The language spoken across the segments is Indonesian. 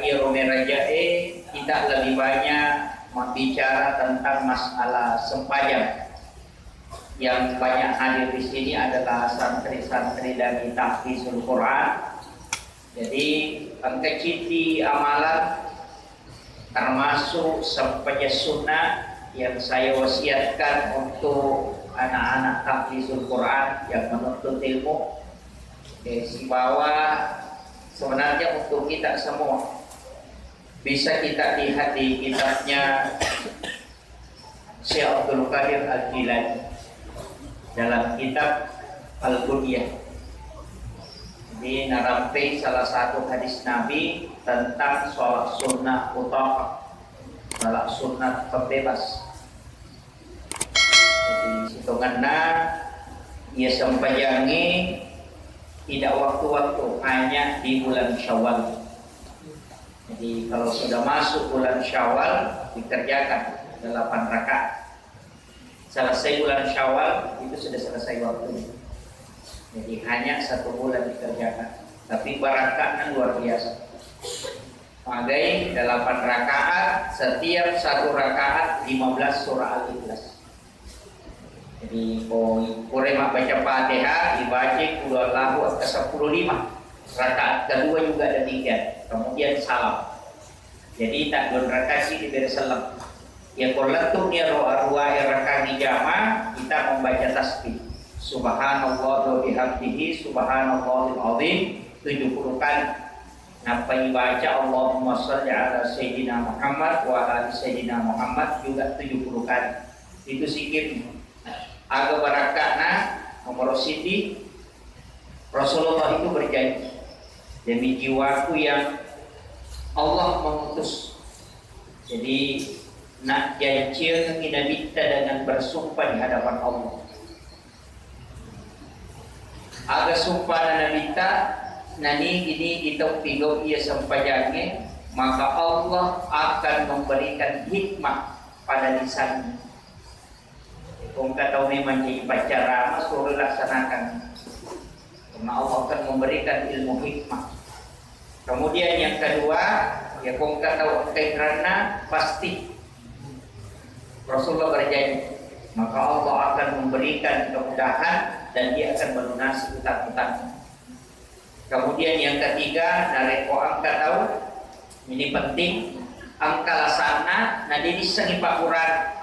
ia romerajae kita lebih banyak berbicara tentang masalah sembahyang. Yang banyak hadir di sini adalah santri-santri dari Tahfizul Quran. Jadi pengkeciti amalan termasuk sempenya sunnah yang saya wasiatkan untuk anak-anak Tahfizul Quran yang menuntut ilmu. Si bahwa sebenarnya untuk kita semua bisa kita lihat di kitabnya Syekh Abdul Qadir Al-Jilani dalam kitab Al-Bunyah. Jadi narampai salah satu hadis Nabi tentang sholat sunnah utama, sholat sunnah pembebas. Jadi hitungannya ia sembayangi tidak waktu-waktu, hanya di bulan Syawal. Jadi kalau sudah masuk bulan Syawal dikerjakan 8 rakaat. Selesai bulan Syawal itu sudah selesai waktunya. Jadi hanya 1 bulan dikerjakan. Tapi barakahnya luar biasa. Magai 8 rakaat, setiap 1 rakaat 15 surah Al-Ikhlas. Jadi kurema baca Fatihah dibaca Qulhuwallahu ke 15. Rakaat kedua juga ada 3. Kemudian salam. Jadi tak rakaat sih diberi salam. Ya qolatum ya ro'a rakaat di jamaah kita membaca tasbih. Subhanallah wa bihamdihi subhanallahil azim 70 kali. Napa dibaca Allahumma shalli ala sayyidina Muhammad wa ala sayyidina Muhammad juga 70 kali. Itu zikirnya. Aga barakahna nomor siti Rasulullah itu berjanji demi jiwaku yang Allah mengutus. Jadi nak janji kita minta dengan bersumpah di hadapan Allah. Aga sumpah Nabi kita nani ini kita pigo ia sampaiannya, maka Allah akan memberikan hikmah pada lisannya. Kung kataw memang jadi pacara, suruh laksanakan. Karena Allah akan memberikan ilmu hikmah. Kemudian yang kedua, ya kung kataw karena pasti Rasulullah berjanji, maka Allah akan memberikan kemudahan dan dia akan melunasi utang-utang. Kemudian yang ketiga, nareko angka tahu, ini penting, angka lasana, nah dia disengi pakuran.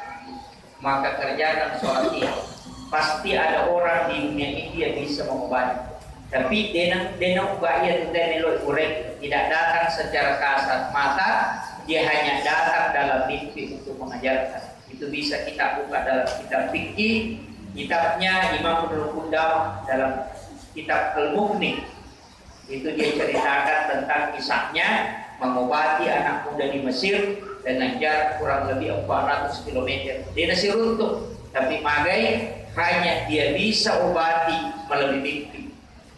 Maka kerjakan sholat ini. Pasti ada orang di dunia ini yang bisa mengobati. Tapi denang ubahnya tidak datang secara kasat mata, dia hanya datang dalam mimpi untuk mengajarkan. Itu bisa kita buka dalam kitab fikih, kitabnya Imam Ibnu Qudamah dalam kitab Al-Mughni. Itu dia ceritakan tentang kisahnya mengobati anak muda di Mesir dengan jarak kurang lebih 400 km. Dia masih runtuh, tapi magai hanya dia bisa obati melalui mimpi.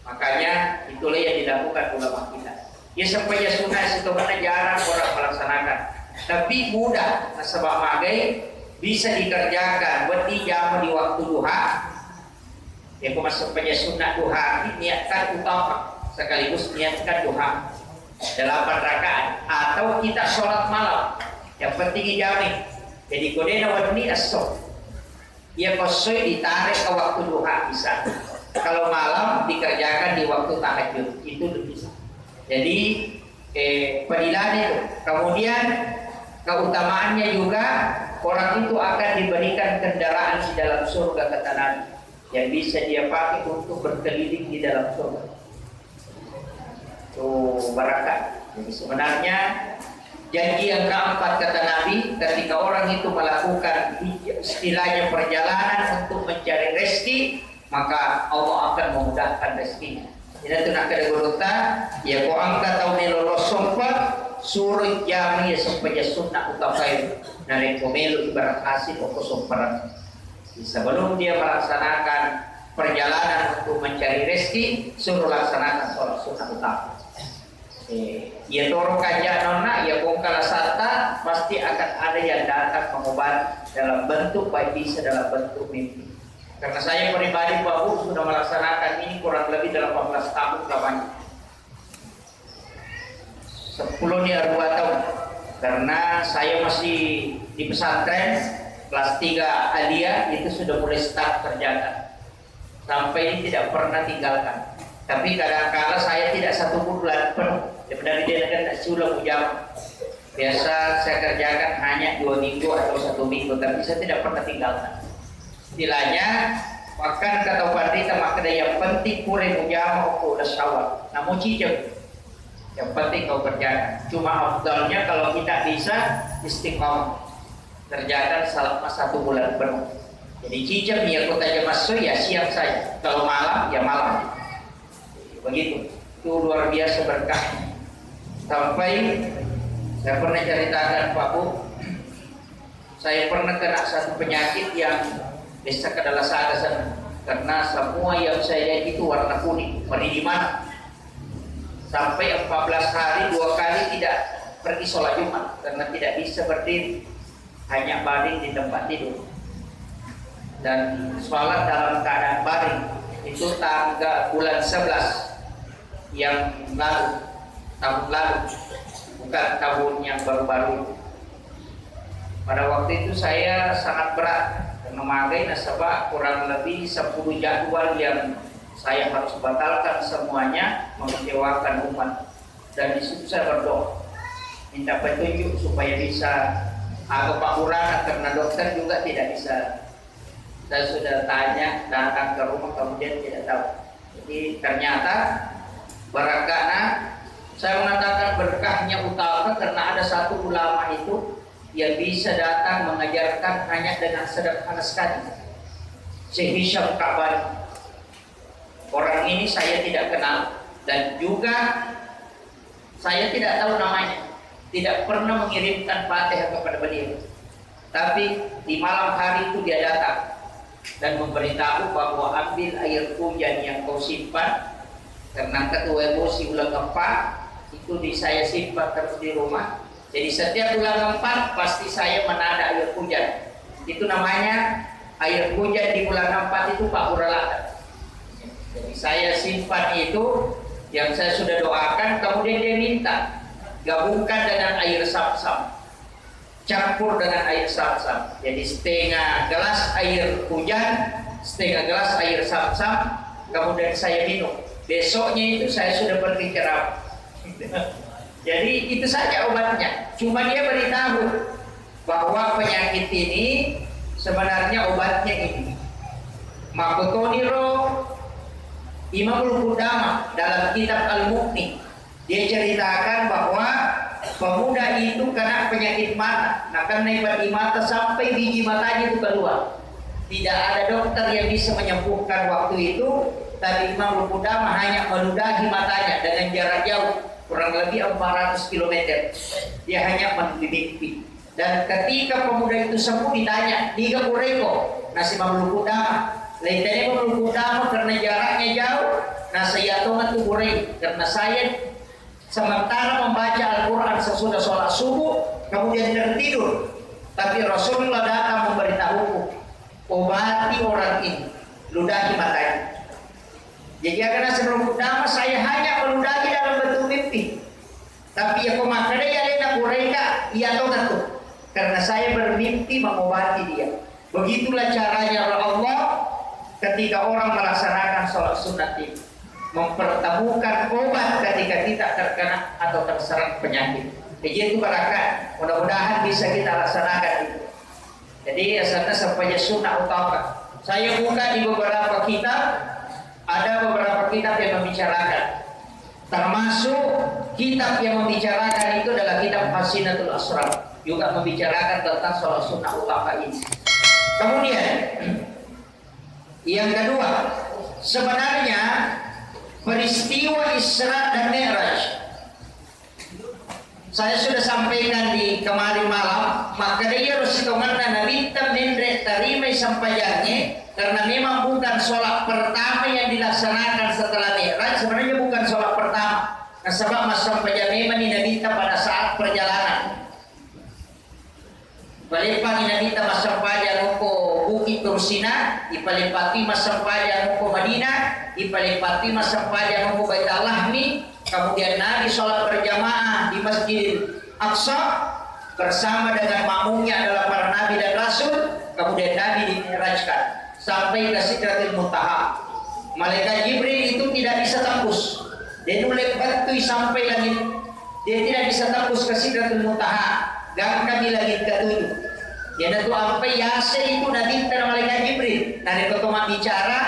Makanya itulah yang dilakukan ulama kita. Ya sampai sunnah itu karena jarang orang melaksanakan, tapi mudah. Sebab magai bisa dikerjakan buat jam di waktu duha. Ya sampai sunnah duha niatkan utama sekaligus niatkan duha 8 rakaat atau kita sholat malam. Yang penting dijamin. Jadi kodena wadni as-sof. Ia kosoi ditarik ke waktu duha bisa. Kalau malam dikerjakan di waktu tahajud itu bisa. Jadi padilan itu. Kemudian keutamaannya juga orang itu akan diberikan kendaraan di dalam surga kata Nabi yang bisa dia pakai untuk berkeliling di dalam surga. Tuh barakat. Jadi sebenarnya janji yang keempat kata Nabi, ketika orang itu melakukan istilahnya perjalanan untuk mencari rezeki, maka Allah akan memudahkan rezekinya. Ini tu nak kena gurota, ya ko angkat tau nilolo sompat suruh jami sampai sunnah utakai nari komelu ibarat hasil pokok somparan. Sebelum dia melaksanakan perjalanan untuk mencari rezeki, suruh laksanakan sholat sunnah utama. Ya toro kaja nona ya bongkala sata pasti akan ada yang datang mengobat dalam bentuk baik bisa dalam bentuk mimpi. Karena saya pribadi Bapak sudah melaksanakan ini kurang lebih 18 tahun lamanya. 10 dia 2 tahun. Karena saya masih di pesantren kelas 3 aliyah, itu sudah mulai start kerjakan. Sampai ini tidak pernah tinggalkan. Tapi kadang-kala saya tidak 1 bulan penuh. Sebenarnya dia tidak sudah mujam. Biasa saya kerjakan hanya 2 minggu atau 1 minggu, tapi saya tidak pernah tinggalkan. Istilahnya makan kata wanita makna yang penting kure mujama udah syawal. Namun cicem. Yang penting kau kerjakan. Cuma afdalnya kalau kita bisa istiqomah kerjakan selama 1 bulan penuh. Jadi cicem ya kota aja masuk ya siap saja. Kalau malam ya malam. Begitu. Itu luar biasa berkah. Sampai saya pernah ceritakan Pak Bu, saya pernah kena satu penyakit yang bisa kedalah sana karena semua yang saya lihat itu warna kuning. Di mana? Sampai 14 hari 2 kali tidak pergi sholat Jumat karena tidak bisa berdiri, hanya baring di tempat tidur dan sholat dalam keadaan baring. Itu tanggal bulan 11 yang lalu, tahun lalu, bukan tahun yang baru-baru. Pada waktu itu saya sangat berat karena magai nasabah kurang lebih 10 jadwal yang saya harus batalkan semuanya, mengecewakan umat. Dan disitu saya berdoa minta petunjuk supaya bisa agak pakuran karena dokter juga tidak bisa. Saya sudah tanya, datang ke rumah kemudian tidak tahu. Jadi ternyata barakana saya mengatakan berkahnya utama karena ada satu ulama itu yang bisa datang mengajarkan hanya dengan sederhana sekali. Syekh Hisham Ka'bani. Orang ini saya tidak kenal dan juga saya tidak tahu namanya. Tidak pernah mengirimkan Fatihah kepada beliau. Tapi di malam hari itu dia datang dan memberitahu bahwa ambil air hujan yang kau simpan karena ketua emosi bulan keempat itu saya simpan terus di rumah. Jadi setiap bulan keempat pasti saya menada air hujan. Itu namanya air hujan di bulan keempat itu Pak Uralata. Jadi saya simpan itu yang saya sudah doakan, kemudian dia minta gabungkan dengan air Zam-Zam, campur dengan air Zam-Zam. Jadi setengah gelas air hujan, setengah gelas air Zam-Zam, kemudian saya minum. Besoknya itu saya sudah pergi ceramah. Jadi itu saja obatnya. Cuma dia beritahu bahwa penyakit ini sebenarnya obatnya ini. Makotoniro Imam Al-Qudama dalam kitab Al-Mughni dia ceritakan bahwa pemuda itu kena penyakit mata. Nah karena di mata sampai biji matanya itu keluar. Tidak ada dokter yang bisa menyembuhkan waktu itu. Tapi Imam Al-Qudama hanya meludahi matanya dengan jarak jauh kurang lebih 400 km. Dia hanya mimpi. Dan ketika pemuda itu sembuh ditanya, "Niga kureko?" Nasi Imam Al-Qudama. Lainnya Imam Al-Qudama karena jaraknya jauh. Nah saya tongat tu kurek karena saya sementara membaca Al-Quran sesudah sholat subuh kemudian tertidur. Tapi Rasulullah datang memberitahuku, obati orang ini, ludahi matanya. Jadi karena sebelum utama saya hanya meludahi dalam bentuk mimpi. Tapi ya pemakaian ya lena kureka ia tongat tuh karena saya bermimpi mengobati dia. Begitulah caranya Allah ketika orang melaksanakan sholat sunat ini, mempertemukan obat ketika kita terkena atau terserang penyakit. Begitu barakat. Mudah-mudahan bisa kita laksanakan itu. Jadi asalnya sampai sunnah utama. Saya buka di beberapa kitab, ada beberapa kitab yang membicarakan. Termasuk kitab yang membicarakan itu adalah kitab Hasinatul Asrar, juga membicarakan tentang sholat sunnah utama ini. Kemudian yang kedua, sebenarnya peristiwa Isra dan Mi'raj saya sudah sampaikan di kemarin malam. Maka dia harus dikatakan Nabi Tamindre Tarimai sampaiannya karena memang bukan sholat pertama yang dilaksanakan setelah Mi'raj. Sebenarnya bukan sholat pertama. Nah, sebab masa memang Nabi pada saat perjalanan. Balipan Nabi masa pajak ke bukit Tursina, ipalipati masampaja ko Madinah, ipalipati masampaja ko Baitallahmi. Kemudian Nabi sholat berjamaah di Masjidil Aqsa bersama dengan makmumnya adalah para nabi dan rasul. Kemudian Nabi dimi'rajkan sampai ke Sidratil Muntaha. Malaikat Jibril itu tidak bisa tembus. Dia nulek batu sampai langit. Dia tidak bisa tembus ke Sidratil Muntaha. Gang kami langit ke-7. Dia tu sampai Yase itu Nabi dan malaikat Jibril. Dari ketemu bicara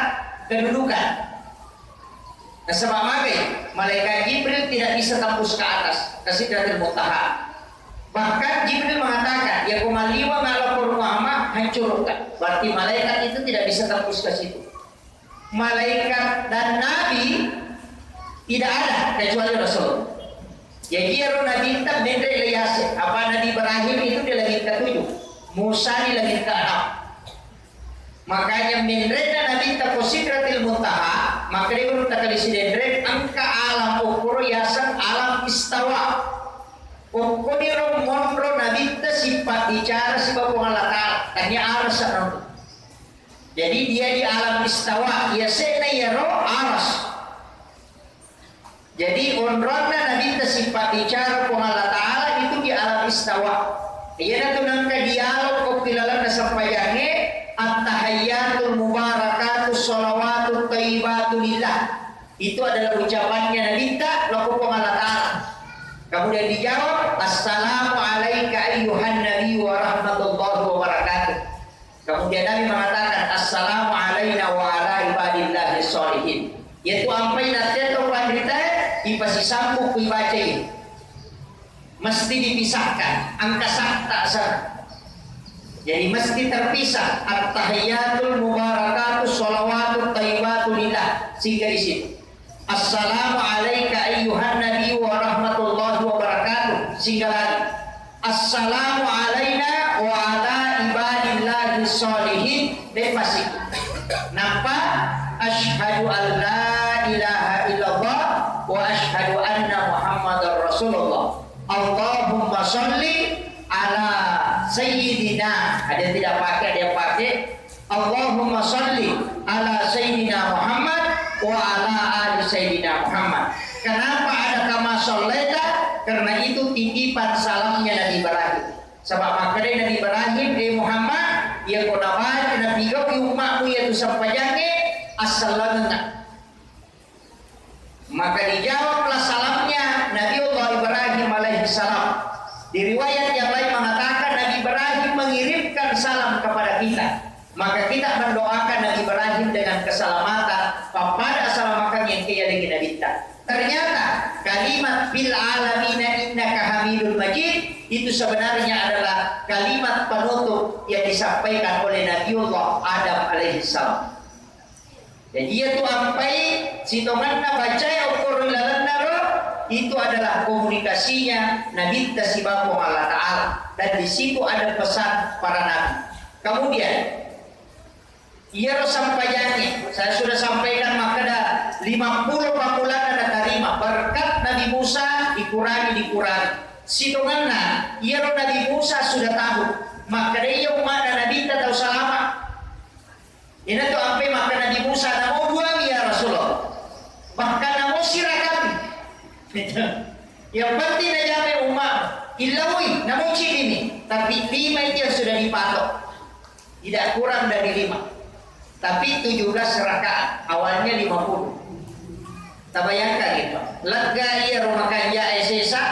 kedudukan. Nah, sebab malaikat Jibril tidak bisa tembus ke atas ke Sidratil Muntaha. Bahkan Jibril mengatakan, ya kumaliwa ngalakur Muhammad hancurkan. Berarti malaikat itu tidak bisa tembus ke situ. Malaikat dan Nabi tidak ada kecuali Rasul. Ya kira Nabi tak benda Ilyas. Apa Nabi Ibrahim itu di langit ke-7, Musa di langit ke-6. Makanya menreda Nabi tak Sidratil Muntaha. Maka dia berkata kali sidendret angka alam ukuro yasan alam istawa. Ukuniro monro Nabi tak sifat bicara sebab Allah Ta'ala. Tanya aras nanti. Jadi dia di alam istawa. Ya sena yaro aras. Jadi onrona Nabi tak sifat bicara Allah Ta'ala itu di alam istawa. Ia nanti nangka dialog kopilalan nasampayane at-tahayyatul mubarakatus sholawatut thayyibatu lillah. Itu adalah ucapannya Nabi tak laku Allah Ta'ala. Kemudian dijawab, assalamu alayka ayyuhan nabi wa rahmatullahi wa barakatuh. Kemudian Nabi mengatakan, assalamu alayna wa ala ibadillahi sholihin. Yaitu ampai nateto pandita dipasi sampu kuibaca ini. Mesti dipisahkan, angka sakta sana. Jadi mesti terpisah. At-tahiyyatul mubarakatus sholawatut thayyibatu lillah. Sehingga di situ. Assalamu alayka ayyuhan nabi wa rahmatullahi wa barakatuh. Sehingga lagi. Assalamu alayna wa ala ibadillahi sholihin. Defasi. Napa? Ashhadu an la ilaha illallah wa ashhadu anna muhammadar rasulullah. Allahumma sholli ala sayyidina. Ada tidak pakai, dia pakai Allahumma sholli ala sayyidina Muhammad wa ala ali sayyidina Muhammad. Kenapa ada kama sholleta? Karena itu titipan salamnya Nabi Ibrahim. Sebab makanya Nabi Ibrahim Muhammad ya konawan Nabi go umatmu yaitu sampajane assalamu. Maka dijawablah salamnya Nabi Allah Ibrahim alaihi salam. Di riwayat yang lain mengatakan Nabi Ibrahim mengirimkan salam kepada kita. Maka kita mendoakan Nabi Ibrahim dengan keselamatan kepada selamakan yang kaya dengan Nabi kita. Ternyata kalimat bil alamina innaka hamidul majid itu sebenarnya adalah kalimat penutup yang disampaikan oleh Nabiullah Adam alaihi salam. Jadi itu ampai sitonganna baca ukur lalanaro itu adalah komunikasinya Nabi Tasibahu Allah Ta'ala. Dan di situ ada pesan para nabi. Kemudian ia sampaiannya saya sudah sampaikan maka ada 50 pamulan ada terima berkat Nabi Musa dikurangi. Sitonganna ia Nabi Musa sudah tahu maka dia umat Nabi tak tahu selama. Ini tuh sampai maka Nabi Musa namo buang ya Rasulullah. Bahkan namo sirakan. Yang penting aja umat ilawi namo ini. Tapi 5 itu yang sudah dipatok. Tidak kurang dari 5. Tapi 17 rakaat. Awalnya 50. Tabayangkan gitu. Lega ia rumah kanja SSA.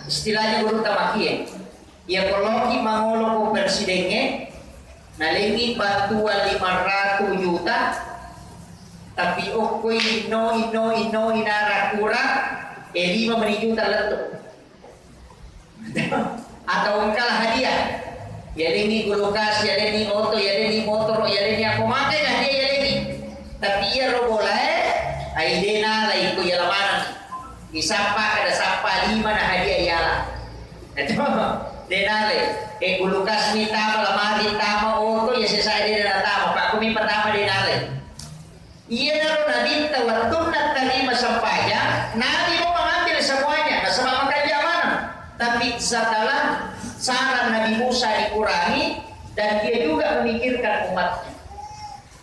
Istilahnya guru tamakie. Ya kalau kita mangolo ko presidennya. Nalingi bantuan 500 juta tapi okoy ino inara kurang 5 juta letup atau engkau hadiah ya ini gulukas ya ini auto ya ini motor ya ini aku makai kan dia ya ini tapi ya robolai aidena lah itu ya lamaran isapa ada sapa 5 na hadiah yala itu denale gulukas ni tama lamari tama auto ya saya dia na tama pak kumi pertama denale iya naro nabi tawatunat terima sampainya nabi mau mengambil semuanya nah sebab kerja mana tapi setelah saran Nabi Musa dikurangi dan dia juga memikirkan umatnya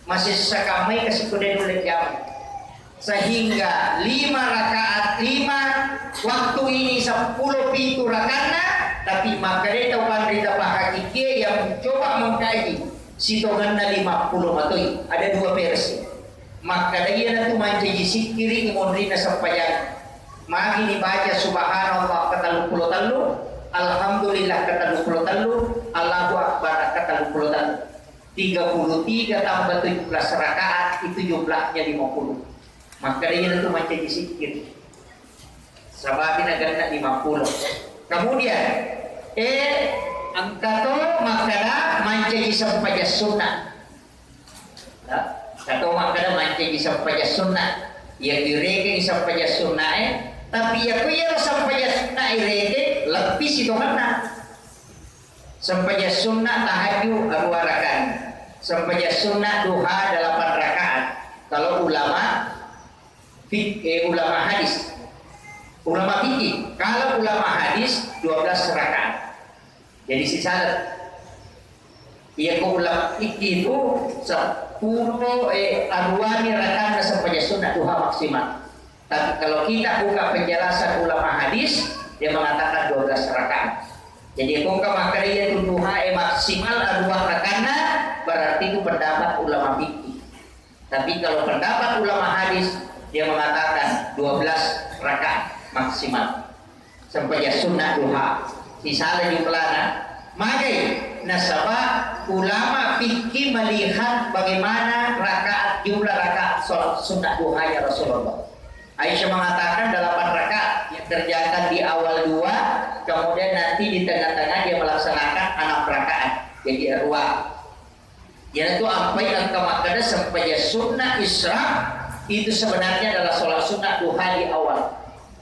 masih sekamai kasih kuda dulu jam, sehingga 5 rakaat 5 waktu ini 10 pintu rakaat, tapi maka dia tahu pandita hakiki yang mencoba mengkaji sitonganna 50 matui, ada 2 versi. Maka dia nanti mancaji sikiri imondrina sampayan magi dibaca subhanallah kata 33, alhamdulillah kata 33, Allahu akbar kata 33, 33 tambah 17 rakaat itu jumlahnya 50. Maka dia nanti mancaji sikir sabatin agar 50. Kemudian angkato makana mancaji sampaja sunnah. Kato makana mancaji sampaja sunnah. Yang direke sampaja sunnah tapi ya kuya sampaja sunnah ireke lebih situ mana. Sampaja sunnah tahajud 2 rakaat. Sampaja sunnah duha 8 rakaat. Kalau ulama ulama hadis, ulama fikih, kalau ulama hadis 12 rakaat. Jadi sisa iya ko ulama fikih itu 10 arwani rakaat sampaja sunnah duha maksimal. Tapi kalau kita buka penjelasan ulama hadis, dia mengatakan 12 rakaat. Jadi buka makarya itu duha maksimal 2 rakaat, berarti itu pendapat ulama fikih. Tapi kalau pendapat ulama hadis, dia mengatakan 12 rakaat maksimal. Sampai sunnah duha. Sisa jumlahnya. Maka nasabah ulama fikih melihat bagaimana rakaat jumlah rakaat sholat sunnah duha ya Rasulullah. Aisyah mengatakan 8 rakaat yang kerjakan di awal 2, kemudian nanti di tengah-tengah dia melaksanakan 6 rakaat. Jadi 2. Jadi itu apa yang kemakanya sampai sunnah isra itu sebenarnya adalah sholat sunnah duha di awal.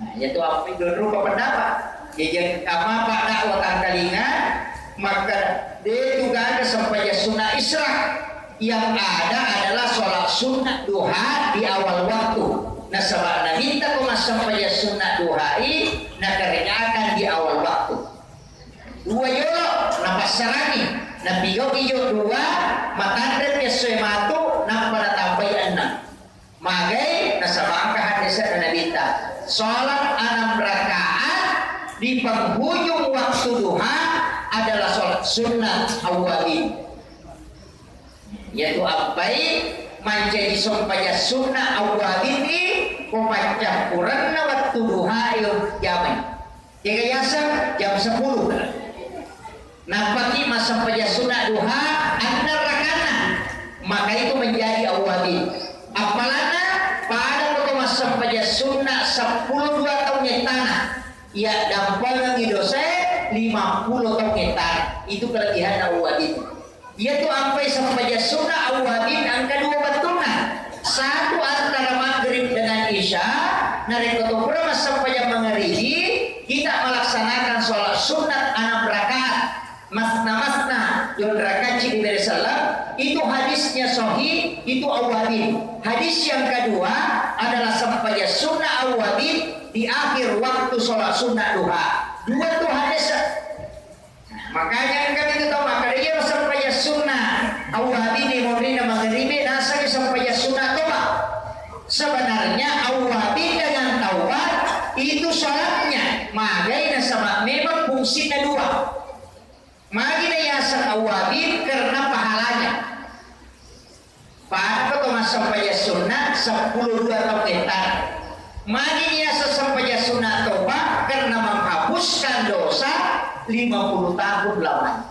Nah, yaitu apa itu dulu pendapat. Jadi kama pada waktu kalinya maka dia juga ada sampai sunnah isra yang ada adalah sholat sunnah duha di awal waktu. Nah sebab minta kau sampai sunnah duhai, nah kerjakan di awal waktu. 2 yolo, nampak serani, nah bigo 2, matandret kesuematu, nampak tampai 6. Magai, nah sebab hadis ada minta, sholat 6 rakaat di penghujung waktu duha adalah sholat sunnah awalin. Yaitu abai menjadi sumpah sunnah awalin ini membaca Quran waktu duha jamai. Kayaknya jam 10. Nampaknya masa sampah sunnah duha ada rakana. Maka itu menjadi awalin. Apalana pada waktu masa sampah sunnah 10 2 tahun yang tanah. Ya dampak yang dosa 50 tahun yang tanah. Itu kelebihan awalin. Yaitu sampai sampah sunnah awalin angka 2 batuna. Satu antara maghrib dengan isya, narik ketopura sampai mengerigi, kita melaksanakan sholat sunat 6 rakaat, masna yul rakaat di salam. Itu hadisnya sahih, itu awalin. Hadis yang kedua adalah sampai sunnah awalin di akhir waktu sholat sunat duha. 2 tuh hadis. Makanya kan kita tahu makanya sampai sunnah awalin di modina maghribi nasa sampai sunnah toba. Sebenarnya awalin dengan taubat itu sholatnya magai sama memang fungsinya 2. Magi yasan awalin karena pahalanya. Pada waktu sampai sunnah 10 2 tahun. Magi yasan sampai sunnah toba karena menghapuskan dosa 50 tahun lamanya.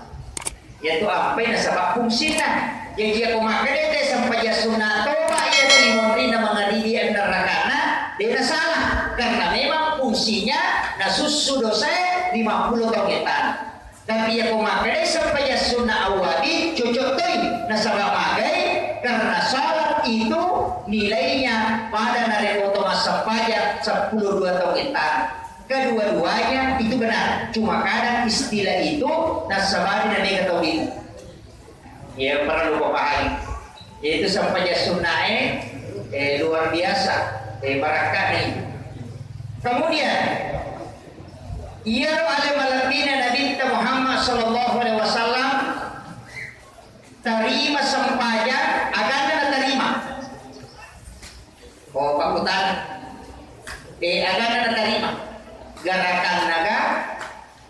Yaitu apa yang sebab fungsinya. Yang dia memakai dia sampai sunnah toba ia timorina mengadili nerakana dia salah karena memang fungsinya nasusu dosa 50 tahun. Tapi ia memakai sampai sunnah awali cocok tuh nasabah pakai karena salat itu nilainya pada nari otomas sampaya 10 2 tahun. Kedua-duanya itu benar, cuma kadang istilah itu nasabah dan mereka tahu itu. Ya perlu pahami. Yaitu sampai sunnah luar biasa, barakah ini. Kemudian, ia ada malapina Nabi Muhammad sallallahu alaihi wasallam terima sampaya agar urutan agama terima gerakan naga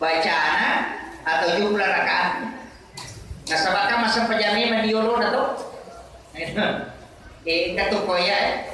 bacaan atau jumlah rakaat. Nah sabaka masa pejami mendiurun atau katukoya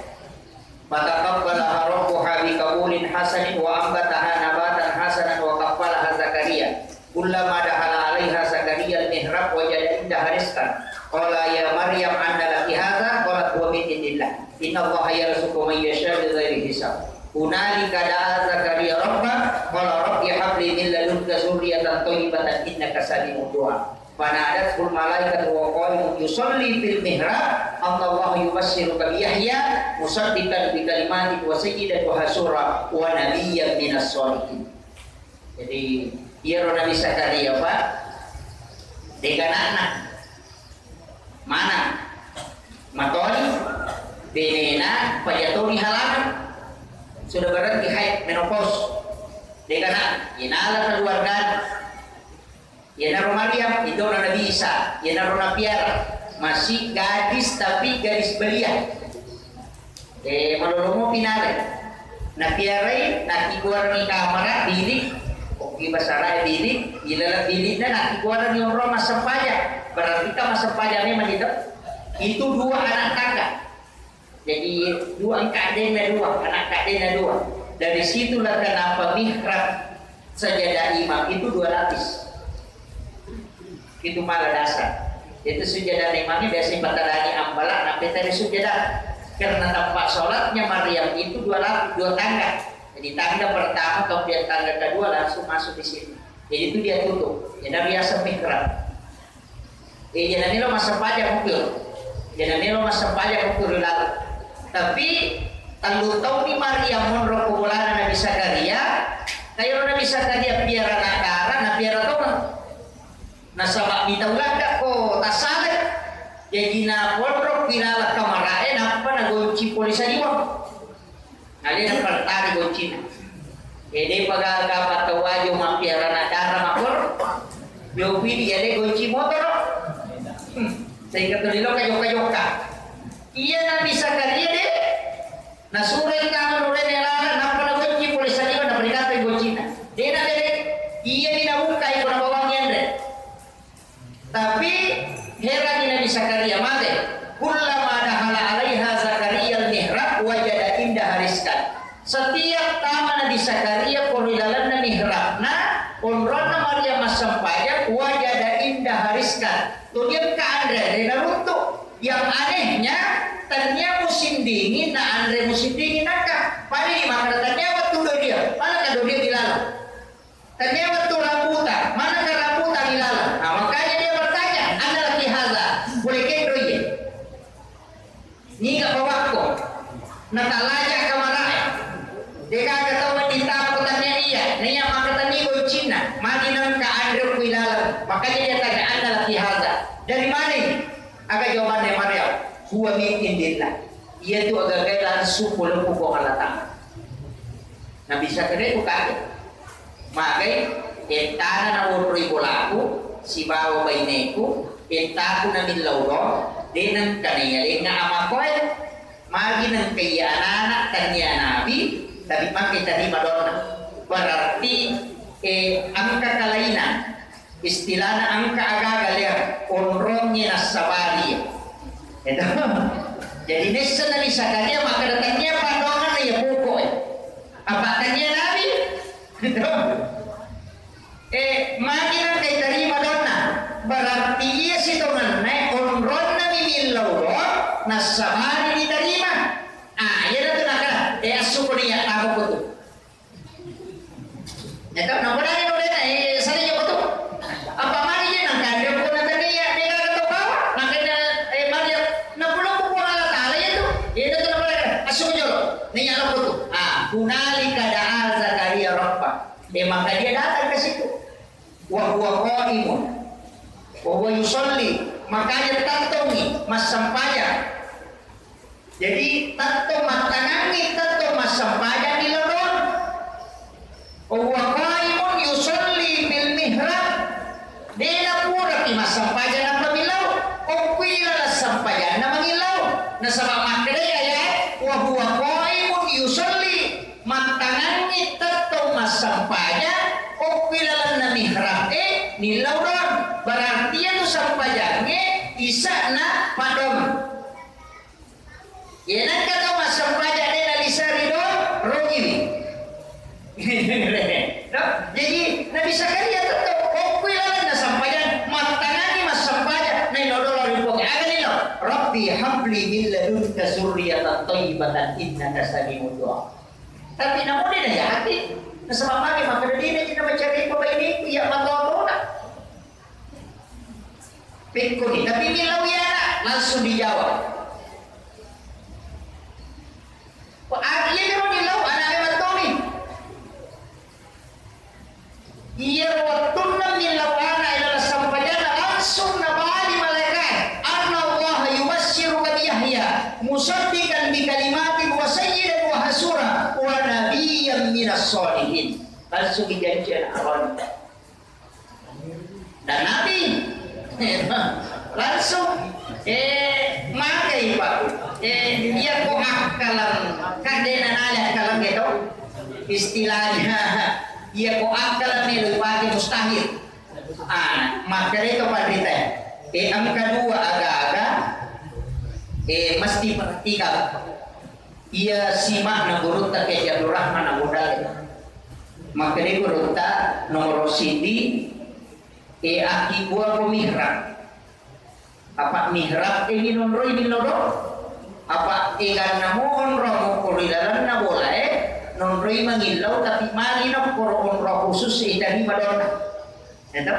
fataqabbala rabbuha biqabulin hasanin wa ambataha nabatan hasanan wa qaffalaha Zakaria kullama dakhala 'alaiha Zakaria al-mihrab wajada indaha rizqan qala ya Maryam anna laki hadza qalat huwa min indillah innallaha yarzuqu man yasha'u bighairi hisab hunalika da'a Zakaria rabbah qala rabbi habli min ladunka dzurriyyatan thayyibatan innaka sami'ud du'a fanadatul malaikatu wa qa'imun yusalli fil mihrab Allahu yubasshiruka bi Yahya musaddiqan bi kalimatin wa sayyidan wa hasura wa nabiyyan minas sholihin. Jadi ia Nabi Zakaria Pak dengan anak mana matoni benena pajatoni halaman sudah berhenti haid menopause dengan anak inala keluarga ya naruh Maryam itu orang Nabi Isa ya naruh Nabiara masih gadis tapi gadis belia malolomo pinare Nabiara nak keluar ni kamera bilik oke basara bilik ilala biliknya nak keluar ni orang masa pajak berarti kan masa pajak memang itu dua anak kakak jadi dua kakaknya dua anak kakaknya dua dari situlah kenapa mihrab sajadah imam itu dua lapis. Itu malah dasar itu sujadah imamnya biasanya batadani ambalak nabi tadi sujadah karena tempat sholatnya Maryam itu dua tangga jadi tangga pertama kemudian tangga kedua langsung masuk di sini jadi itu dia tutup jadi biasa mihrab jadi lo masa pajak ukur jadi lo masa pajak ukur lalu tapi tanggung tahu ni Maryam monro kubulana Nabi Zakaria kayak Nabi Zakaria biara nakara nabiara tahu nasabak bitawlaka ko tasale jadi na pondok pinala kamarae napa na gonci polisa diwa nali na pertari gonci ede pagal ka patawajo mapiara na dara mapor yo pili ede gonci motor sehingga tulilo kayo-kayoka iya na bisa kaliya de nasuray ka nuray nila napa na gonci polisa diwa na perikata gonci na de na de iya dinabukay ko na bawang yan de. Tapi heran Nabi Zakaria mate kullama dakhala 'alaiha Zakaria al-mihrab wajada indaha rizqan setiap taman Nabi Zakaria korilalan mihrabna onrona Maryam masampaya wajada indaha rizqan tuh dia ke Andre Naruto yang anehnya ternyata musim dingin na Andre musim dingin naka paling makan ternyata waktu dia mana kado dia dilalang ternyata waktu rambutan mana ke rambutan dilalang nah makanya boleh kendo ye ni gak bawako natalaja kamarae deka katawa ditap kotanya iya niya makatani ko Cina madinam ka Andre ko ilalang makanya dia tanya anda laki haza dari mana aga jawabannya Maryam huwa min indillah ia tu aga gailan suku lempu ko alata Nabi Zakaria itu kaget magai etana na urri bolaku si bawa baineku entaku na milawdo dinang kaniyali nga amakoy magi ng kaya anak kanya nabi tapi pakai tadi madonna berarti ang kakalainan istilah na ang kaagagalya onrongnya nasabari itu jadi nesa Nabi Zakaria maka datangnya pandongan ya pokok apa kanya nabi magi ng kay tadi madonna berarti ia si tongan naik onron na mimilaw nasabari diterima yan na ito nakala asuko niya ako ko ito ito nakunahin ulit na sa ninyo ko ito apa mali yan ang kandyo ko na taniya di ka ito ba nakina Maria napulong ko po alatala ito ito na pala asuko nyo niya ako ito kunali kadaan Zakaria Rabbah maka dia datang ke situ wa huwa qaimun wa yusalli makanya tantongi mas sampaya jadi tanto matanangi tanto mas sampaya di lorong wa qaimun yusalli bil mihrab dena pura ki mas sampaya na pamilaw o kuila la sampaya na mangilaw na sama makre ya wa huwa qaimun yusolli mantangannya tetap masampanya opilalan na mihrab nilauran berarti itu sampajangnya isa na padom yenan kata masampaja de nalisari do rojiwi no? Jadi nabi Zakaria tetap opilalan na sampajang mantangannya masampaja nilauran ribok agan nilo Rabbi habli min ladunka zurriyatan thayyibatan innaka sami'ud du'a. Tapi namun dia dah yakin sama mami maka dia kita mencari pemain ini ya matau nak pikuni tapi milau ya langsung dijawab dia kalau milau anak matau ni ia waktunna milau anak adalah sampajana langsung nabali malaikat anna Allah yubassiru bi Yahya musaddiqan bi kalimatin wa sayyidan wa hasura wa nabiyyan minas sholihin langsung dijanjikan aron dan nabi langsung makai pak dia kok akalan kadenan ada kalam gitu istilahnya dia kok akalan melewati mustahil maka itu pandita angka dua agak-agak mesti perhatikan ia simak na gurunta kay Jabdur Rahman na modal maka dia gurunta nomor sidi aki gua ko mihrab apa mihrab ini nonroy binodo apa ikan namuon romo kurilaran na bola nonroy mangilaw tapi malinaw puro roh khusus dari madonna itu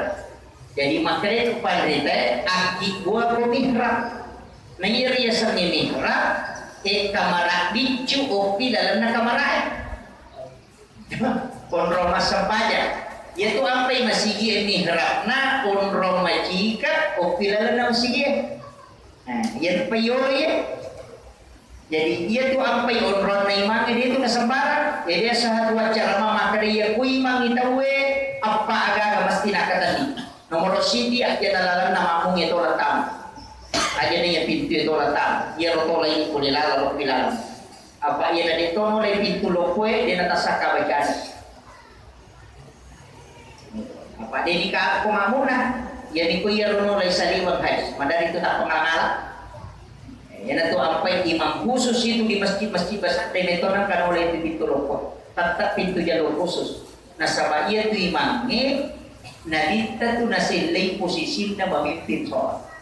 jadi maka dia pandita aki gua ko mihrab nangiri sa mihrab kamara bicu opi dalam na kamara onro masampaja yaitu ampai masigi mihrab na onro majika opi dalam na masigi yan payo jadi dia tu ampai onro na imang dia tu kasambaran jadi sa dua cara mama kariya kui mangitawe apa aga mesti nakatani nomor sidi aja dalam nama mung itu latam aja nih pintu itu letak ia rotola ini boleh lalu bilang apa ia dari tono dari pintu lokwe dia atas saka bacaan apa dia di kak pemamuna ia di kuya rono dari saliwang haji madari itu tak pengamal ya itu sampai imam khusus itu di masjid-masjid besar demetonan kan oleh pintu lokwe tetap pintu jalur khusus nah sabah ia tu imamnya nadita tu nasilai posisinya memimpin sholat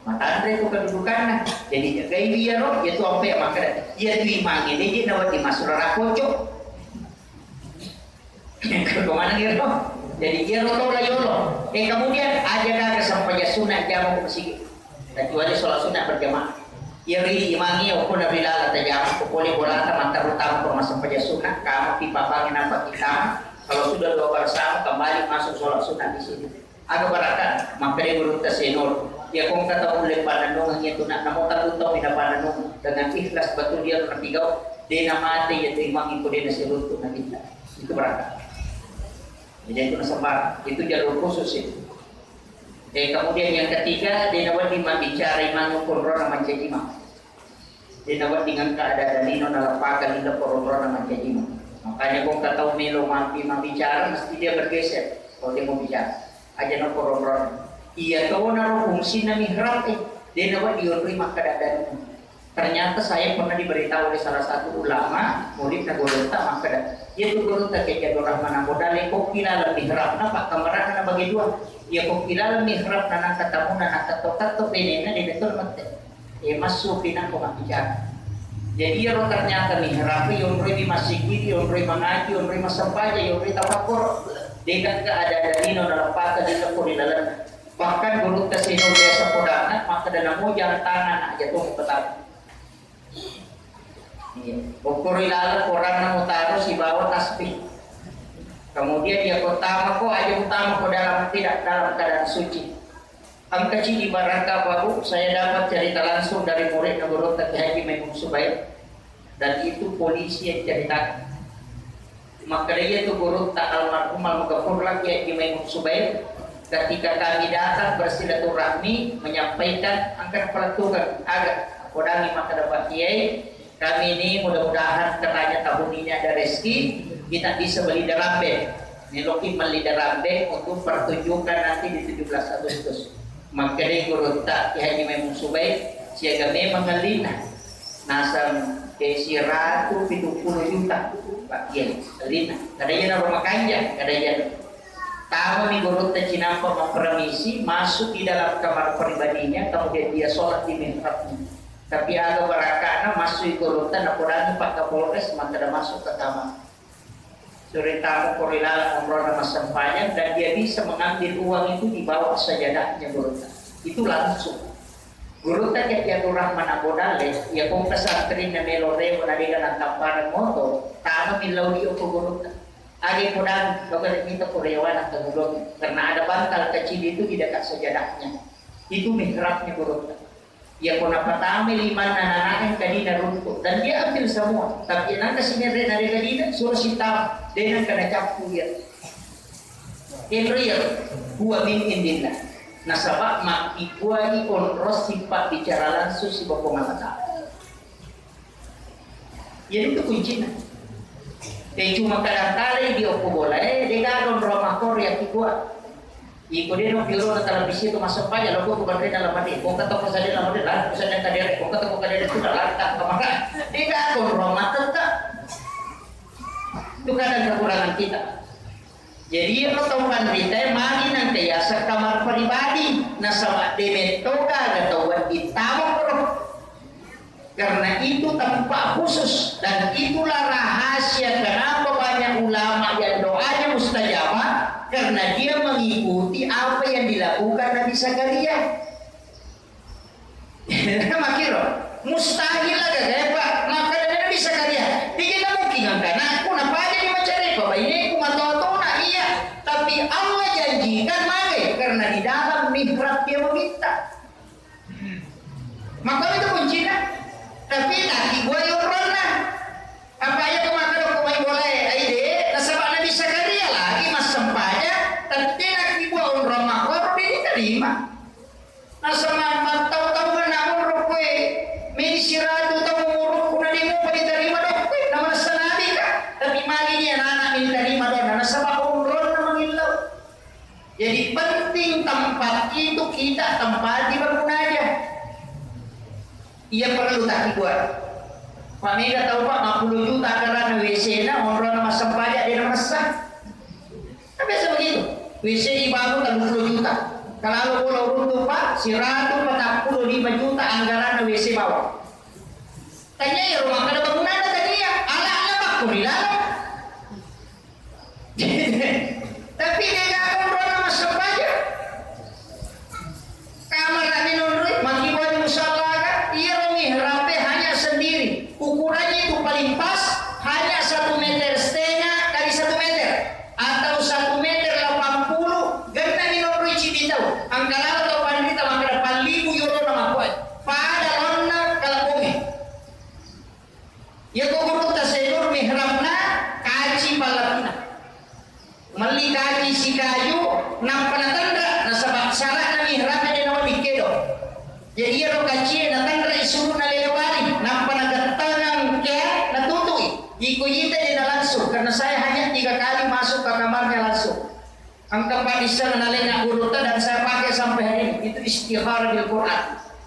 maka Andre itu kedudukannya jadi jaga dia roh dia tu apa yang maka dia tu imang ini dia nawat di masyarakat kocok kemana dia roh jadi dia roh lah yolo kemudian aja kan sampai sunat jamu masih kecuali sholat sunat berjamaah ia ri imangi aku nabi lala tajam boleh bola mantap utama kalau sampai sunat kamu dipapangin apa kita kalau sudah dua bersama kembali masuk sholat sunat di sini ada barakat maka dia berunta senor ya kung kata oleh pananong itu nak namo taluto ina pananong dengan ikhlas betul dia nantigau dia namate ya imang itu dia nasirutu na kita itu barakat jadi itu nasabar itu jalur khusus itu kemudian yang ketiga dia nawat imam bicara imam kurro nama cecima dia nawat dengan keadaan nino nalapakan ina kurro nama cecima makanya kung kata melo imam bicara mesti dia bergeser kalau dia mau bicara aja no koron ia tahu naruh fungsi na mihrab dia nawa diterima keadaan ternyata saya pernah diberitahu oleh salah satu ulama murid na golonta maka dia tu golonta kay Jabdur Rahman modal ko kilala mihrab na pak kamera na bagi dua ia ko kilala mihrab na nakatamu na nakatokato penena di betul mate masuk pinang ko makijar jadi ro ternyata mihrab yung roy di masjid yung roy mangaji yung roy masampaja yung roy tafakur dengan keadaan nino dalam patah di lepuri dalam bahkan guru tesino desa podana maka dan jangan tangan aja tuh petang ukuri lalu orang namu taruh si bawah tasbih kemudian dia utama kok aja utama kok tidak dalam keadaan suci ang kecil di Barangka Baru saya dapat cerita langsung dari murid guru Haji Maimun Subair dan itu polisi yang ceritakan maka dia itu guru tak almarhum al-Mughafur lagi Maimun Subair ketika kami datang bersilaturahmi menyampaikan angkat pelaturan agak kodami maka dapat kiai Kami ini mudah-mudahan katanya tahun ini ada rezeki, kita bisa beli derambe. Niloki beli derambe untuk pertunjukan nanti di 17 Agustus. Maka dari guru tak Haji Maimun Subaid siaga memang ngalina nasam desi ratu 70 juta Pak Kiai ngalina kadanya na rumah kanja kadanya tamu nih guru tak Cinampa mempermisi masuk di dalam kamar pribadinya, kemudian dia sholat di mihrabnya. Tapi ada barakana masuk di guru tak nakurangi Pak Kapolres maka ada masuk ke kamar suri tamu korilala umroh nama sempanya, dan dia bisa mengambil uang itu di bawah sajadahnya guru tak. Itu langsung guru tak yang jatuh rahman abodale ya kong pesantren na melore mo na diga ng tamparan moto tama milaw di upo guru tak agi po dan baga minta korewan ang tagulog karena ada bantal kecil itu di dekat sajadahnya itu mihrabnya guru tak ya kung napatami liman na nanahin kanina runtuh dan dia ambil semua tapi nang kasinire na diga kanina suruh sitap dengan kena capu ya in real huwa min indillah nasabak makibuai onros sifat bicara langsung si bapak mata. Jadi itu kuncinya. Cuma kadang-kadang dia boleh, dia kan rumah Korea kibua. Iko dia no biro na televisi itu masuk aja lo bukan dari dalam hati. Kau kata kau saja dalam hati lah, misalnya kadere, kau kata kau kadere itu dah lantak kemana? Dia kan rumah tetap. Itu kadang kekurangan kita. Jadi lo tahu kan kita mari nanti ya sekamar pribadi nasabak demetoga gatawa ditawag karena itu tempat khusus dan itulah rahasia kenapa banyak ulama yang doanya mustajabah karena dia mengikuti apa yang dilakukan Nabi Zakaria. Makiro mustahil agak Pak maka Nabi Zakaria tidak mungkin kan aku napa aja mencari Bapak ini aku nggak iya tapi Allah janjikan mage karena di dalam mihrab dia meminta maka itu kuncinya tapi nanti gua yurona apa ya kemarin aku main boleh ide nasabah Nabi Zakaria lagi mas sempanya tapi nanti gua umroh makor diterima nasabah tahu-tahu namun rukwe minisiratu tahu muruk kuna demo diterima dong nama sanabi kah tapi magi dia anak diterima dong nasabah jadi penting tempat itu kita tempati berguna aja. Ia perlu tak dibuat. Pak Mega tahu Pak 50 juta karena WC na orang nama sempajak dia nama sah. Kan biasa begitu. WC dibangun 60 juta. Kalau pulau runtuh Pak 145 juta anggaran WC bawah. Tanya ya rumah kada bangunan tadi ya. Anak-anak Pak kurilah. Tapi dia nggak orang saja. Kamar Nabi Nurul, makibuan musallakan, ia mihrabnya hanya sendiri. Ukurannya itu paling pas, hanya 1,5 meter kali 1 meter, atau 1,80 meter. Ganda Nabi Nurul cibitau. Angkala atau pandita maka depan 1,000 euro nama kuat. Pada lona kalau bumi. Ya kau guru tasenur mihrabna kaji balapina. Meli kaji si kayu nampak tanda nasabak syarat na mihrab na nawa dikedo jadi ro kaji na tanda isuru na lelewari nampak nagatangang kaya natutui iko yita din na langsung karena saya hanya 3 kali masuk ke kamarnya langsung ang kapalisan na nalenga urutan dan saya pakai sampai hari ini itu istihara di Quran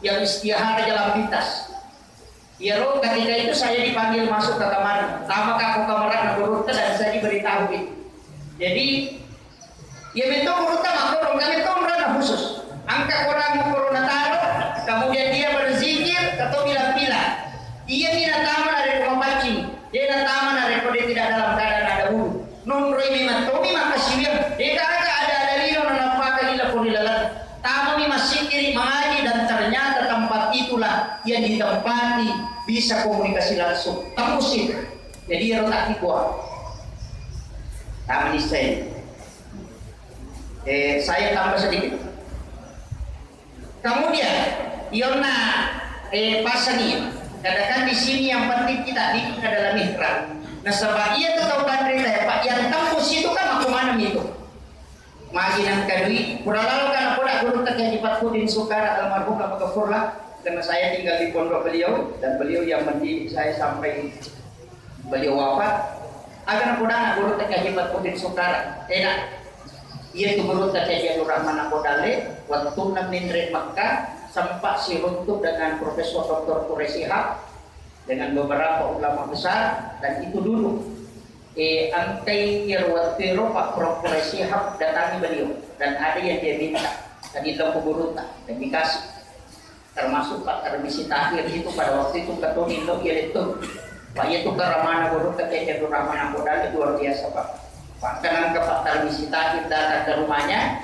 yang istihara dalam pintas ya ro ketika itu saya dipanggil masuk ke kamar sama aku kamar na urutan dan saya diberitahu itu. Jadi, ya betul utama korong kami korang khusus. Angka korang corona taruh, kemudian dia berzikir atau bilang-bilang. Ia tidak taman dari rumah pancing, dia tidak taman dari kode tidak dalam keadaan ada wudhu. Non roi memang tomi maka siwir. Dia kata ada lilo nampak lila purilalan. Tamu masih kiri mengaji dan ternyata tempat itulah yang ditempati bisa komunikasi langsung. Temusin. Jadi dia rotak dibuat. Kami saya tambah sedikit. Kemudian, Yona pasani. Katakan di sini yang penting kita bikin adalah mihrab. Nah, sebab ia tahu kan cerita Pak yang tembus itu kan aku mana itu. Magi nang kadui, kurang lalu kan aku nak guru tak jadi Pak Kudin Sukara almarhum apa kafurlah. karena saya tinggal di pondok beliau dan beliau yang mendidik saya sampai beliau wafat. Agar aku dana guru tak hebat pun saudara enak. Ia tu guru tak Jadul Rahman aku dale waktu min Makkah sempat si runtuh dengan Profesor Dr. Quraisy Shihab dengan beberapa ulama besar, dan itu dulu angkai irwatiro Pak Prof. Quraisy Shihab datangi beliau dan ada yang dia minta dan itu guru tak dan dikasih, termasuk Pak Tarbisi Tahir itu pada waktu itu ketua Indo itu Pak itu keramana guru ketika Jadul Rahman aku dale luar biasa Pak. Pak kenang ke Pak Tarbisi Tahir datang ke rumahnya,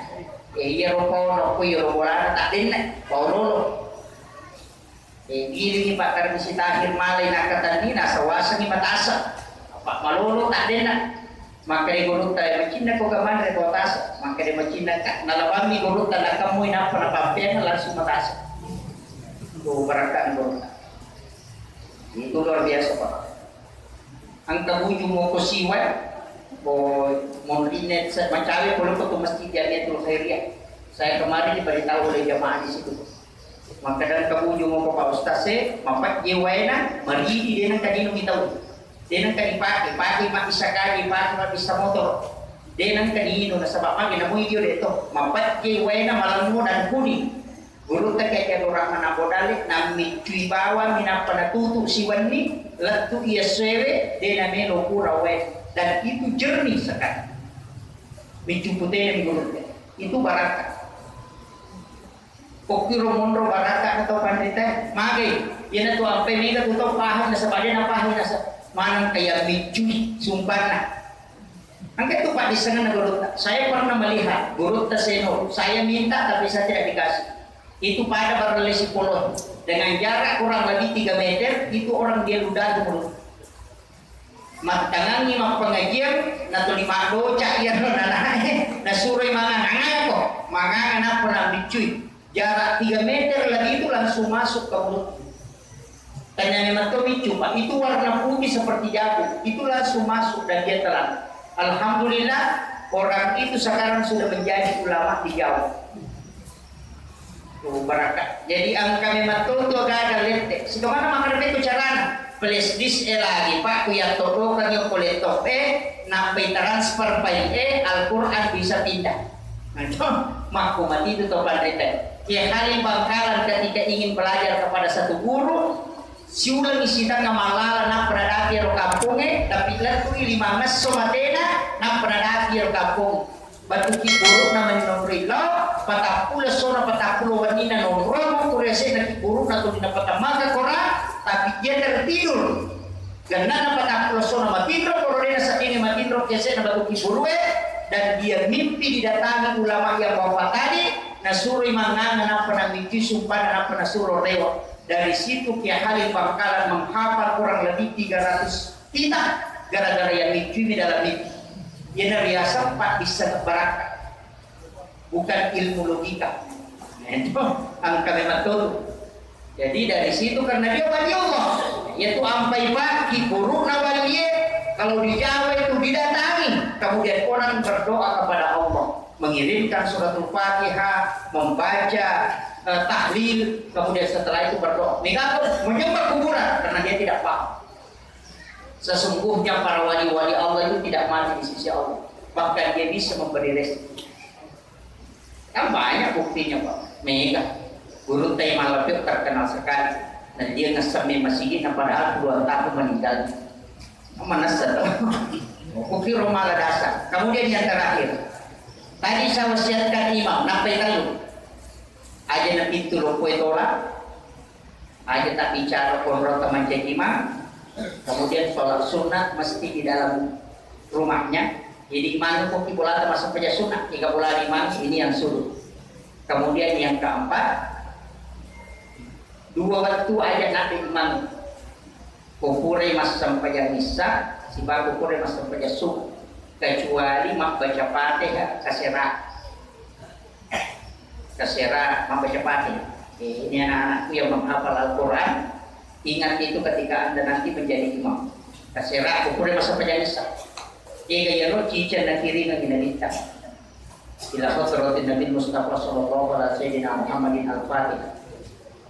iya rokok kui rokola tak dinne paulolo. Gini Pak Tarbisi Tahir malay nakatan ni nasa wasa ni matasa. Pak malolo tak dinne. Maka di guru tayo macina ko gaman repotasa. Maka di macina ka nalabami guru ta nakamoy na panapampian langsung matasa. Itu barakan guru. Itu luar biasa Pak. Ang kabuyo mo ko siwat o monlinet sa Mancawe puluh ke masjid Jamiatul Khairiyah. Saya kemarin diberitahu oleh jamaah di situ. Maka dan kabuyo mo ko Pak Ustaz mapat jiwaena maridi dia nang kadino bitaw. Dia nang kadipaki mak bisa kali paki mak bisa motor. Dia nang kadino na sabab pagi na mo iyo dito. Mapat jiwaena malango dan kuning. Guru tak kayak orang mana bodalik nami cui bawa mina penatutu siwani latu ia sewe dia namanya kurawe dan itu jernih sekali. Menjuputnya guru itu baraka. Kokiro mondro baraka atau pandita magai. Ia tu apa ni tu tahu paham nasa badan apa ni nasa mana kayak mencui sumpah. Angkat tu Pak di sana guru. Saya pernah melihat guru terseno. Saya minta tapi saya tidak dikasih. Itu pada berrelasi polon dengan jarak kurang lebih 3 meter itu orang dia ludah dulu. Mak tangannya mak pengajian nato lima doca ya nana na suruh mangan kok mangan apa nak dicuy jarak 3 meter lagi itu langsung masuk ke mulut. Tanya memang tu bicu Pak itu warna putih seperti jagung itu langsung masuk dan dia telan. Alhamdulillah orang itu sekarang sudah menjadi ulama di Jawa. Barakat. Jadi angka memang tu agak lete. Sekarang makan itu carana. Flash disk lagi Pak kuya todo kan yung koletok napai transfer file Al-Quran bisa tindak. Nah itu maku mati itu topan rete. Ya kali bangkalan ketika ingin belajar kepada satu guru, siulang isitan ngamalala na pradaki ro kampung tapi latu 5 mes somatena na pradaki ro kampung. Batu kiburu namanya nomrilo, patapula sona patapula wanina nomromo kurese na kiburu na tu dinapatamaga kora, tapi dia tertidur. Karena na patapula sona matindro kororena sa ini matindro kese na batu kiburu dan dia mimpi didatangi ulama yang wafat tadi, nasuri manganga na panamiti sumpah na panasuro rewa. Dari situ Kiai Halil Bangkalan menghafal kurang lebih 300 kitab gara-gara yang mimpi dalam mimpi. Ia riasa Pak bisa berakat, bukan ilmu logika. Itu angka memang tuh. Jadi dari situ karena dia wali Allah, yaitu ampai pagi buruk nawaliye. Kalau di Jawa itu didatangi, kemudian orang berdoa kepada Allah, mengirimkan suratul Fatihah, membaca tahlil, kemudian setelah itu berdoa. Mereka menyembah kuburan karena dia tidak paham. Sesungguhnya para wali-wali Allah itu tidak mati di sisi Allah. Bahkan dia bisa memberi rezeki. Kan banyak buktinya Pak. Mega guru Taimah Labib terkenal sekali. Dan dia ngesemi masjid padahal 2 tahun meninggal. Mana sedang? Bukti Romala dasar. Kemudian yang terakhir. Tadi saya wasiatkan imam. Napai kalau aja na pintu lo kue tolak. Aja tak bicara konrota mancing imam. Kemudian sholat sunat mesti di dalam rumahnya. Jadi imam kok kibulata masuk saja sunat 3 bulan imam ini yang suruh. Kemudian yang keempat 2 waktu aja nabi imam kufure mas sampai misa si baru kufure mas sampai subuh kecuali mak baca Fatihah kasera mak baca Fatihah. Ini anak-anakku yang menghafal Al-Quran. Ingat itu ketika Anda nanti menjadi imam. Kasera ukurnya masa penjajah. Jika ya roh cincin dan kiri lagi nalita. Bila kau terotin Nabi Mustafa Sallallahu Alaihi Wasallam Muhammadin Al-Fatihah.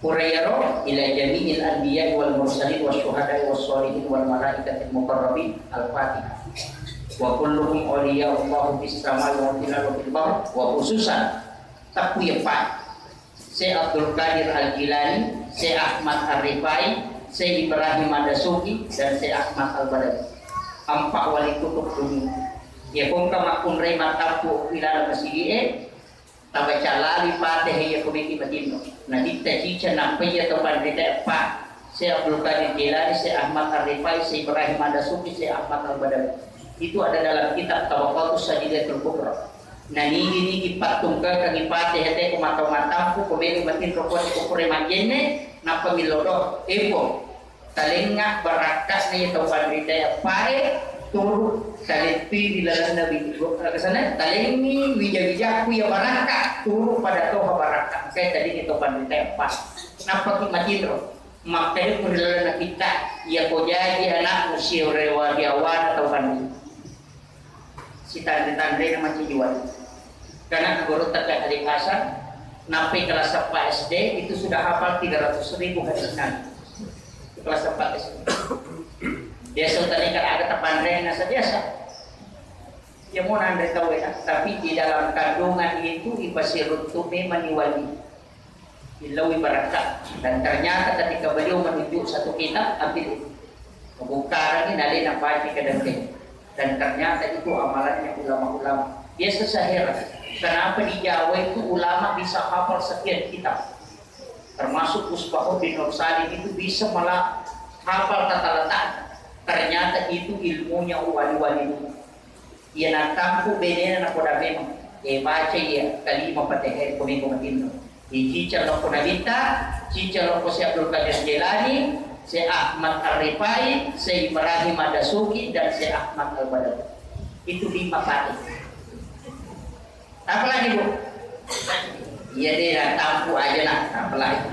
Qurayro ila jami'il anbiya wal mursalin wasyuhada wassalihin wal malaikatil muqarrabin. Al-Fatihah. Wa kulluhum awliya Allah fis samai wa fil ardi wa khususan taqwiyah Syekh Abdul Qadir Al-Jilani, Syekh Ahmad Ar-Rifai, Syekh Ibrahim Ad-Dasuki dan Syekh Ahmad Al-Badawi. Empat wali kutub dunia. Ya kung kamakun ray matapu ilala masigi tabaca lali pateh ya komiki matino. Na dita cica nampai ya topan dita pa. Syekh Abdul Qadir Jilani, Syekh Ahmad Ar-Rifai, Syekh Ibrahim Ad-Dasuki, Syekh Ahmad Al-Badawi. Itu ada dalam kitab Tawaqatus Sajidatul Kubra. Nah ini patungka kami pate hete kumatau-matau kumeli batin rokok ukure majene na pamilodo epo talenga barakas ni taupan ridaya pare turu talepi dilalan nabi kesana talengi wija-wijaku ya baraka turu pada toha baraka saya tadi itu taupan ridaya pas napa kimatiro makanya kurilalan kita ya ko jadi anak usia rewa diawan taupan si tanda-tanda nama cijuan. Karena guru terkait hari Hasan napi kelas 4 SD itu sudah hafal 300.000 hadis Nabi. Kelas 4 SD. Dia sultan ikan ada tapandreng nasa biasa. Ya mau anda tahu ya, tapi di dalam kandungan itu ibasirut tume maniwali. Ilawi barakat dan ternyata ketika beliau menunjuk satu kitab ambil buka ini nali nampak di kadang dan ternyata itu amalannya ulama-ulama. Dia sesaheran. Kenapa di Jawa itu ulama bisa hafal sekian kitab, termasuk Usbahuddin Nur Salim itu bisa malah hafal tata letak. Ternyata itu ilmunya wali-wali dulu. Ia nak tampu bedanya nak pada memang. Baca ya kalimah patehir komik-komik. Cica loko Nabita, cica loko Syekh Abdul Qadir Jilani, Syekh Ahmad Ar-Rifai, Syekh Ibrahim Ad-Dasuki dan Syekh Ahmad Al-Badawi. Itu 5 kali. Apa lagi bu? Iya dia tampu aja nak. Apa lagi?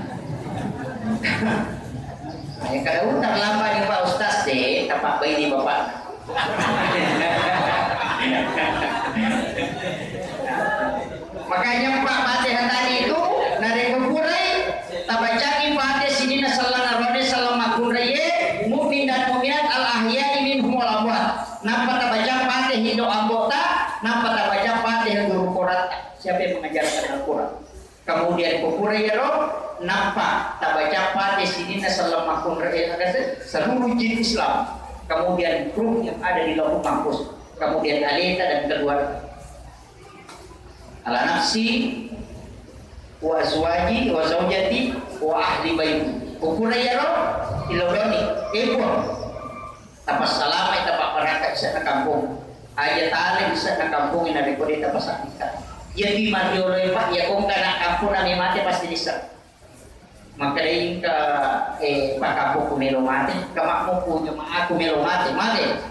Yang kadang terlambat nih Pak Ustaz deh, tapak bayi di bapak. Makanya Pak Fatihah tadi itu nari kukurai, tabacaki Fatihah sini nasallan arwade salama kureye, mu'min dan mu'minat al-ahya'i minhum wal amwat. Nampak tabaca Fatihah hidup anggota, nampak tabaca Fatihah guru Quran. Siapa yang mengajarkan Al-Quran? Kemudian kukurayero nampak tabaca Fatihah sini nasallam kureye seluruh jin Islam. Kemudian ruh yang ada di lauh mahfuz. Kemudian alita dan keluarga. Ala nafsi wa azwaji wa zaujati wa ahli baiti. Kukurayero ilodoni ebo. Tapas salama tapak baraka isa na kampung. Aja tali bisa na kampung ina rekodi tapas akika. Ya di Mario Pak ya kung kana kampung na may mati pasti bisa. Maka rin ka Pak kampung kumelo mati, kamakmo punya aku melo mati.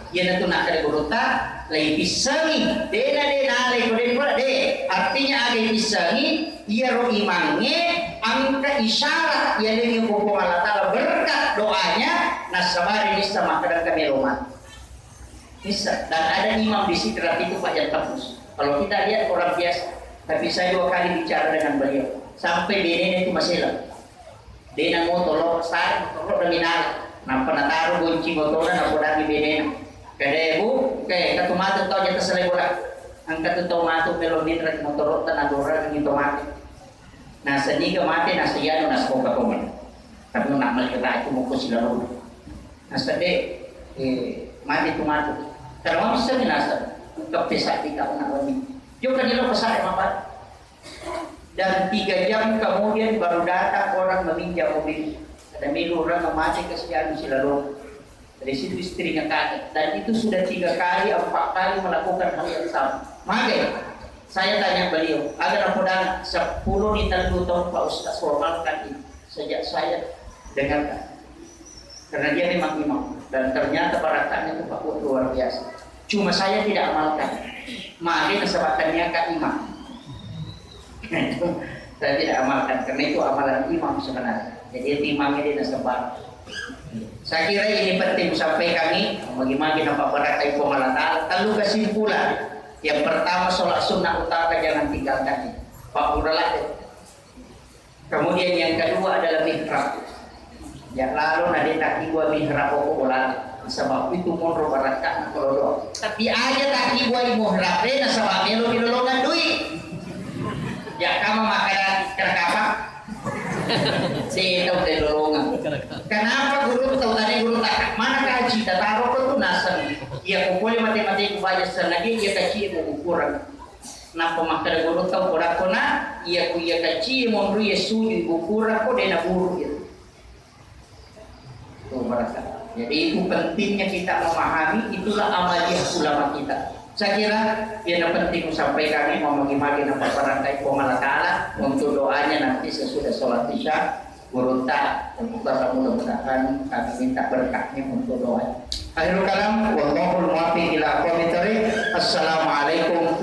Yan na ito nakaliburuta, lay pisangi. Dena lay kodin de. Artinya agay pisangi, yaro imange, ang isyarat yan din yung pupung Allah Ta'ala berkat doanya, nasabari nista makadang kami mati. Nista. Dan ada imam di Sidrat itu Pak yang tebus. Kalau kita lihat orang biasa, tapi saya 2 kali bicara dengan beliau, sampai benen itu masih lah. Dia mau tolong start, tolong dominan. Nampak nataruh kunci motornya, nampak dari benen. Kada ibu, kayak ketumatut tau jatuh selai bola. Ang ketumatut melodin rak motor tanadora ng itomat. Nasa di ka mati, nasa yan, nasa ko ka kuman. Tapi nak melihat itu muka sila lulu. Nasa de, mati tumatut. Karena bisa nasa. Kepisah kita nak wani. Juga nilo pasal mapat. Dan 3 jam kemudian baru datang orang meminjam mobil. Ada milu orang memakai kesian sila lulu. Dari situ istrinya kaget. Dan itu sudah 3 kali, 4 kali melakukan hal yang sama. Maka saya tanya beliau, agar mudah 10 nih tahun Pak Ustaz formalkan ini. Sejak saya dengarkan. Karena dia memang imam. Dan ternyata barakatnya itu Pak luar biasa. Cuma saya tidak amalkan. Mari kesempatannya Kak Imam. Saya tidak amalkan karena itu amalan imam sebenarnya. Jadi imamnya dia sebar. Saya kira ini penting sampai kami bagaimana nampak berakai pemalataan. Lalu kesimpulan yang pertama sholat sunnah utama jangan tinggalkan. Pak Uralah Kemudian yang kedua adalah mihrab. Ya lalu nanti tak ibu mihrab bola. Sebab itu monro barakat kalau doa. Tapi aja tak ibu mihrab deh. Sebab melo dilolongan duit. Ya kamu makanan kerapa? Saya tahu dilolongan. Kenapa guru tahu tadi guru tak mana kaji? Taruh ke tunasan. Ya kumpulnya matematik baca senagi dia kaji mau ukuran. Napa makna guru tahu korakona? Ia kuya kaji mau dia suju ukuran kok dia naburu gitu. Tuh merasa. Jadi itu pentingnya kita memahami, itulah amaliyah ulama kita. Saya kira yang penting sampai kami mau magi-magi nama barangkai Allah Ta'ala untuk doanya nanti sesudah sholat isya gurunta dan mudah-mudahan kami minta berkahnya untuk doa. Akhirul kalam wallahul muwaffiq ila aqwamit thoriq. Assalamualaikum